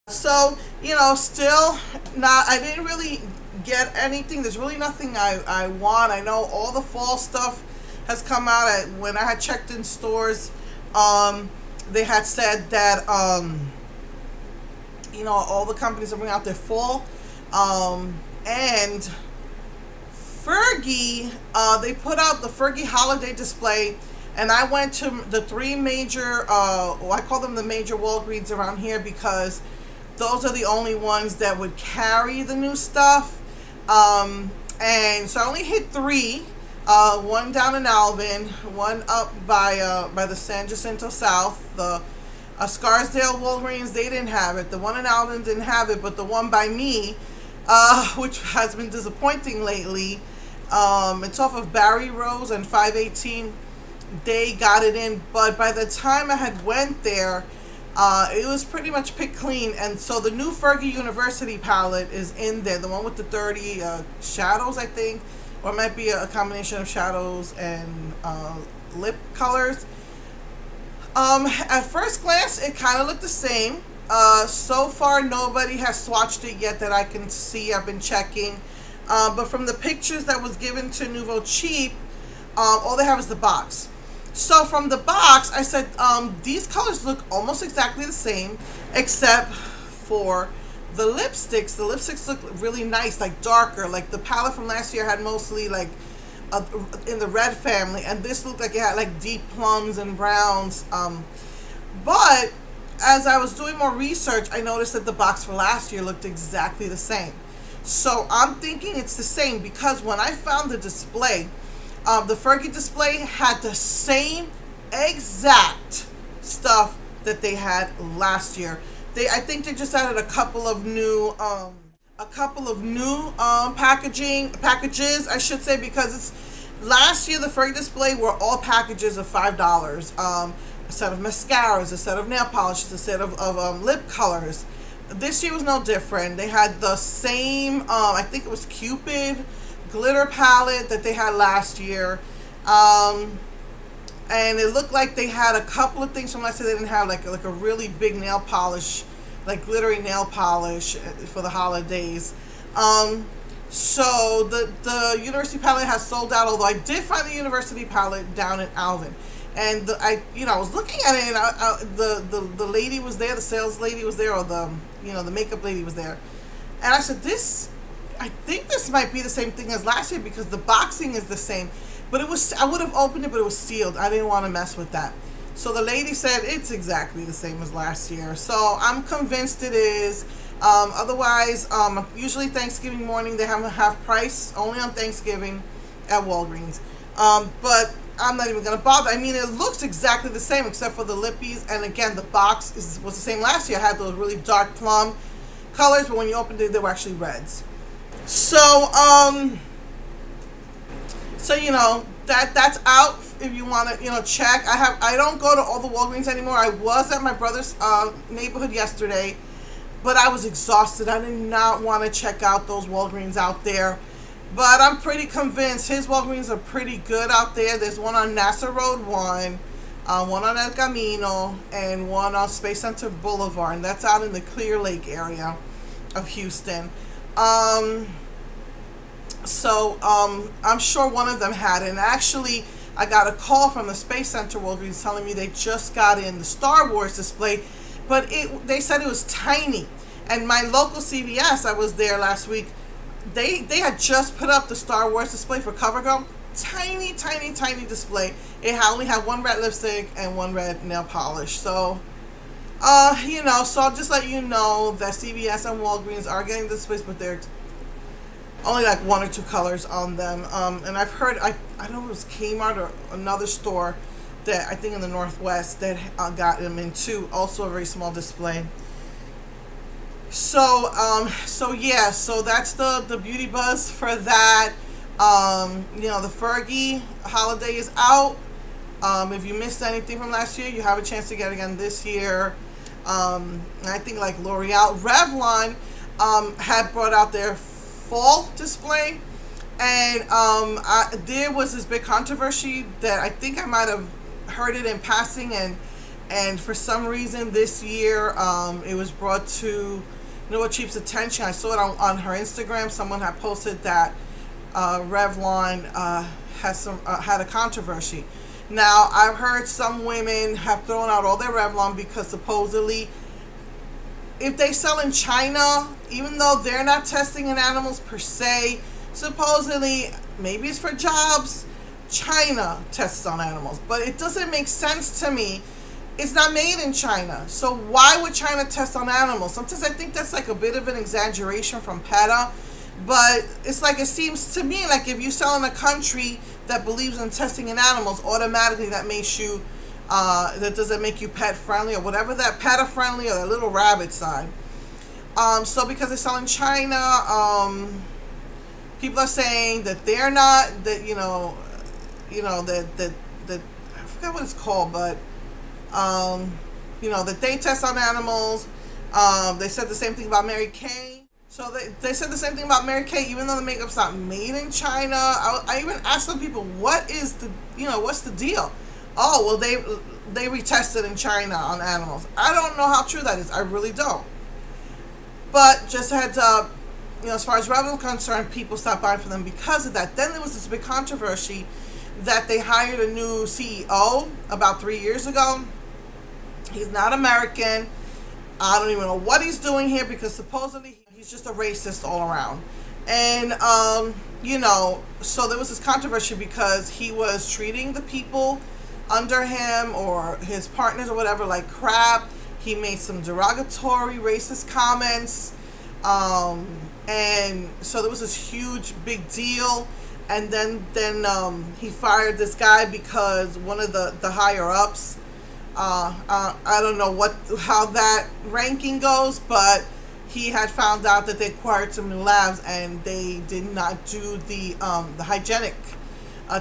So, still not, I didn't really get anything. There's really nothing I want. I know all the fall stuff has come out. When I had checked in stores, they had said that, all the companies are bringing out their fall. And Fergie, they put out the Fergie holiday display, and I went to the three major, I call them the major Walgreens around here because those are the only ones that would carry the new stuff. And so I only hit three. One down in Alvin, one up by the San Jacinto South. The Scarsdale Walgreens, they didn't have it. The one in Alvin didn't have it, but the one by me, which has been disappointing lately, it's off of Barry Rose and 518. They got it in, but by the time I had went there, it was pretty much picked clean. And so the new Fergie University palette is in there, the one with the 30 shadows, I think, or it might be a combination of shadows and lip colors. At first glance, it kind of looked the same. So far, nobody has swatched it yet that I can see. I've been checking. But from the pictures that was given to Nouveau Cheap, all they have is the box. So from the box, I said, these colors look almost exactly the same, except for the lipsticks. The lipsticks look really nice, like darker. Like the palette from last year had mostly like in the red family, and this looked like it had like deep plums and browns. But as I was doing more research, I noticed that the box for last year looked exactly the same. So I'm thinking it's the same because when I found the display, the Fergie display had the same exact stuff that they had last year. I think they just added a couple of new packages, I should say, because it's last year the Fergie display were all packages of $5. A set of mascaras, a set of nail polishes, a set of lip colors. This year was no different. They had the same, I think it was Cupid glitter palette that they had last year. And it looked like they had a couple of things from last year. They didn't have like a really big nail polish, like glittery nail polish for the holidays. So the University palette has sold out, although I did find the University palette down in Alvin. And I was looking at it, and the lady was there, the sales lady was there, or the makeup lady was there, and I said, I think this might be the same thing as last year because the boxing is the same, but I would have opened it, but it was sealed. I didn't want to mess with that. So the lady said it's exactly the same as last year. So I'm convinced it is. Otherwise, usually Thanksgiving morning they have a half price only on Thanksgiving at Walgreens. But I'm not even going to bother. I mean, it looks exactly the same except for the lippies. And again, the box was the same last year. I had those really dark plum colors, but when you opened it, they were actually reds. So, that's out if you want to, check. I don't go to all the Walgreens anymore. I was at my brother's neighborhood yesterday, but I was exhausted. I did not want to check out those Walgreens out there. But I'm pretty convinced his Walgreens are pretty good out there. There's one on Nassau Road 1, one on El Camino, and one on Space Center Boulevard. And that's out in the Clear Lake area of Houston. I'm sure one of them had it. And actually, I got a call from the Space Center Walgreens telling me they just got in the Star Wars display, but they said it was tiny. And my local CVS, I was there last week, they had just put up the Star Wars display for CoverGirl. Tiny, tiny, tiny display. It only had one red lipstick and one red nail polish. So, so I'll just let you know that CVS and Walgreens are getting displays, but they're only like one or two colors on them. And I've heard, I don't know if it was Kmart or another store that I think in the Northwest that got them in too. Also a very small display. So yeah, so that's the beauty buzz for that. The Fergie holiday is out. If you missed anything from last year, you have a chance to get it again this year. I think like L'Oreal, Revlon had brought out their fall display, and there was this big controversy that I think I might have heard it in passing, and And for some reason this year, it was brought to Noah Cheap's attention. I saw it on her Instagram. Someone had posted that Revlon had a controversy. Now, I've heard some women have thrown out all their Revlon because supposedly if they sell in China, even though they're not testing in animals per se, supposedly, maybe it's for jobs, China tests on animals. But it doesn't make sense to me. It's not made in China. So why would China test on animals? Sometimes I think that's like a bit of an exaggeration from PETA. But it's like, it seems to me like if you sell in a country that believes in testing in animals, automatically that makes you, that doesn't make you pet friendly or whatever, that PETA friendly or that little rabbit sign. So because they sell in China, people are saying that they're not, that, that I forgot what it's called, but, that they test on animals. They said the same thing about Mary Kay. So they said the same thing about Mary Kay, even though the makeup's not made in China. I even asked some people, what is the, what's the deal? Oh, well, they retested in China on animals. I don't know how true that is. I really don't. But just heads up, as far as Revlon is concerned, people stopped buying from them because of that. Then there was this big controversy that they hired a new CEO about 3 years ago. He's not American. I don't even know what he's doing here because supposedly he's just a racist all around. And, so there was this controversy because he was treating the people under him or his partners or whatever like crap. He made some derogatory racist comments. And so there was this huge big deal. And then he fired this guy because one of the higher ups, I don't know how that ranking goes, but he had found out that they acquired some new labs and they did not do the hygienic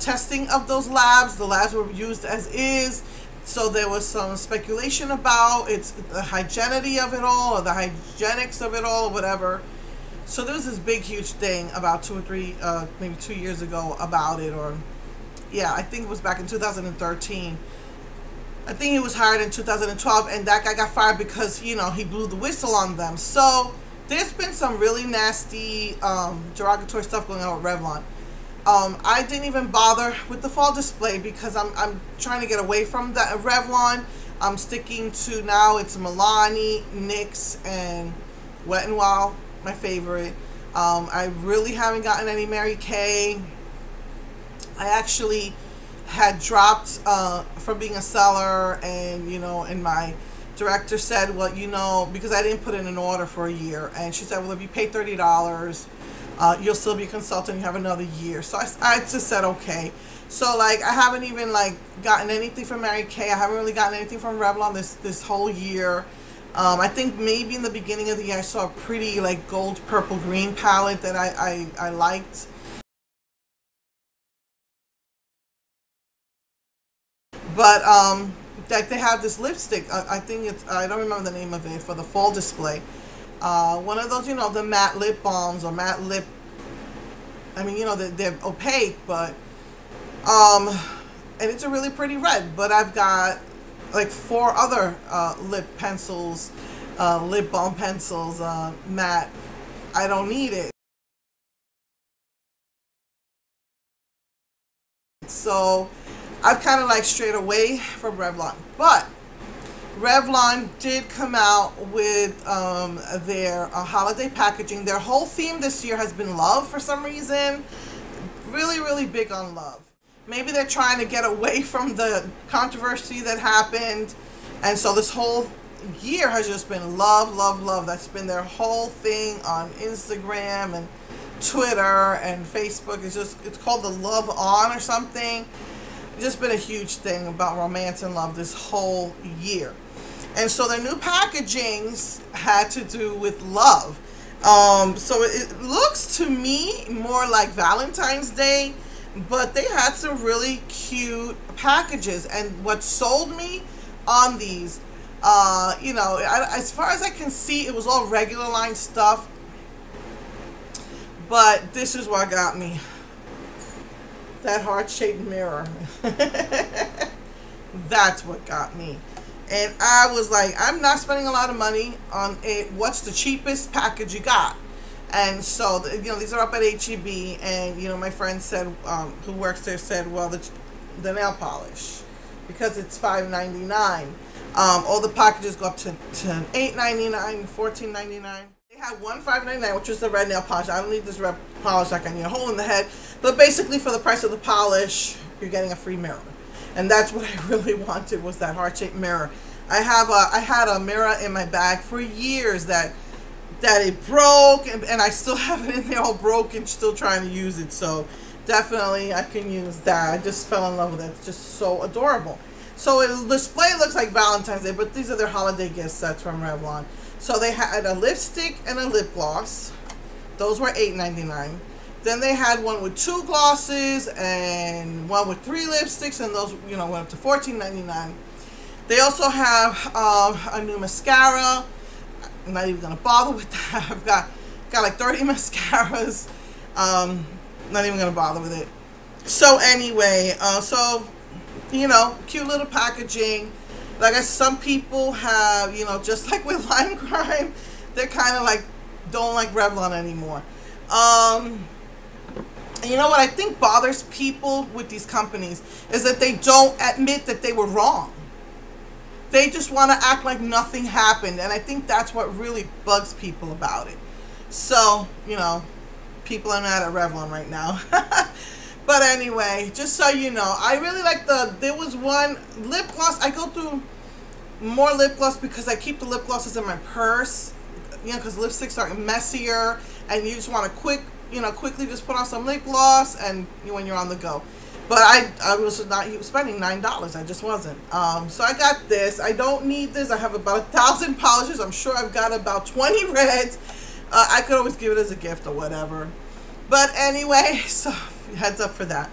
testing of those labs. The labs were used as is, so there was some speculation about the hygienity of it all, or the hygienics of it all, or whatever. So there was this big, huge thing about 2 or 3, maybe 2 years ago about it, or yeah, I think it was back in 2013. I think he was hired in 2012, and that guy got fired because, he blew the whistle on them. So there's been some really nasty, derogatory stuff going on with Revlon. I didn't even bother with the fall display because I'm trying to get away from that Revlon. I'm sticking to now, it's Milani, NYX, and Wet n Wild, my favorite. I really haven't gotten any Mary Kay. I actually had dropped from being a seller, and and my director said, well, because I didn't put in an order for a year, and she said, well, if you pay $30, you'll still be a consultant, you have another year. So I just said okay. So like I haven't even like gotten anything from Mary Kay. I haven't really gotten anything from Revlon this whole year. I think maybe in the beginning of the year I saw a pretty like gold, purple, green palette that I liked. But like they have this lipstick. I think I don't remember the name of it, for the fall display. One of those, the matte lip balms or matte lip. I mean, they're opaque, but and it's a really pretty red. But I've got like 4 other lip pencils, lip balm pencils, matte. I don't need it. So I've kind of like strayed away from Revlon. But Revlon did come out with their holiday packaging. Their whole theme this year has been love for some reason. Really, really big on love. Maybe they're trying to get away from the controversy that happened. And so this whole year has just been love, love, love. That's been their whole thing on Instagram and Twitter and Facebook. It's called the Love On or something. It's just been a huge thing about romance and love this whole year. And so their new packagings had to do with love. So it looks to me more like Valentine's Day, but they had some really cute packages. And what sold me on these, as far as I can see, it was all regular line stuff. But this is what got me. That heart-shaped mirror. That's what got me. And I was like, I'm not spending a lot of money on it. What's the cheapest package you got? And so, you know, these are up at HEB, and, you know, my friend said, who works there, said, well, the nail polish, because it's $5.99. All the packages go up to $8.99, $14.99. They had one $5.99, which was the red nail polish. I don't need this red polish like I need a hole in the head. But basically, for the price of the polish, you're getting a free mirror. And that's what I really wanted, was that heart-shaped mirror. I had a mirror in my bag for years that it broke, and I still have it in there all broken, still trying to use it. So definitely I can use that. I just fell in love with it. It's just so adorable. So the display looks like Valentine's Day, but these are their holiday gift sets from Revlon. So they had a lipstick and a lip gloss. Those were $8.99. Then they had one with 2 glosses and one with 3 lipsticks, and those, you know, went up to $14.99. They also have a new mascara. I'm not even gonna bother with that. I've got like 30 mascaras. Not even gonna bother with it. So anyway, so, you know, cute little packaging. Like I said, some people have, you know, just like with Lime Crime, they're kind of like, don't like Revlon anymore. You know what I think bothers people with these companies is that they don't admit that they were wrong. They just want to act like nothing happened, and I think that's what really bugs people about it. So, you know, people are mad at Revlon right now. But anyway, just so you know, I really like there was one lip gloss. I go through more lip gloss because I keep the lip glosses in my purse, you know, because lipsticks are messier, and you just want to quickly just put on some lip gloss, and when you're on the go. But I was not spending $9. I just wasn't. So I got this. I don't need this. I have about 1,000 polishes. I'm sure I've got about 20 reds. I could always give it as a gift or whatever. But anyway, so heads up for that.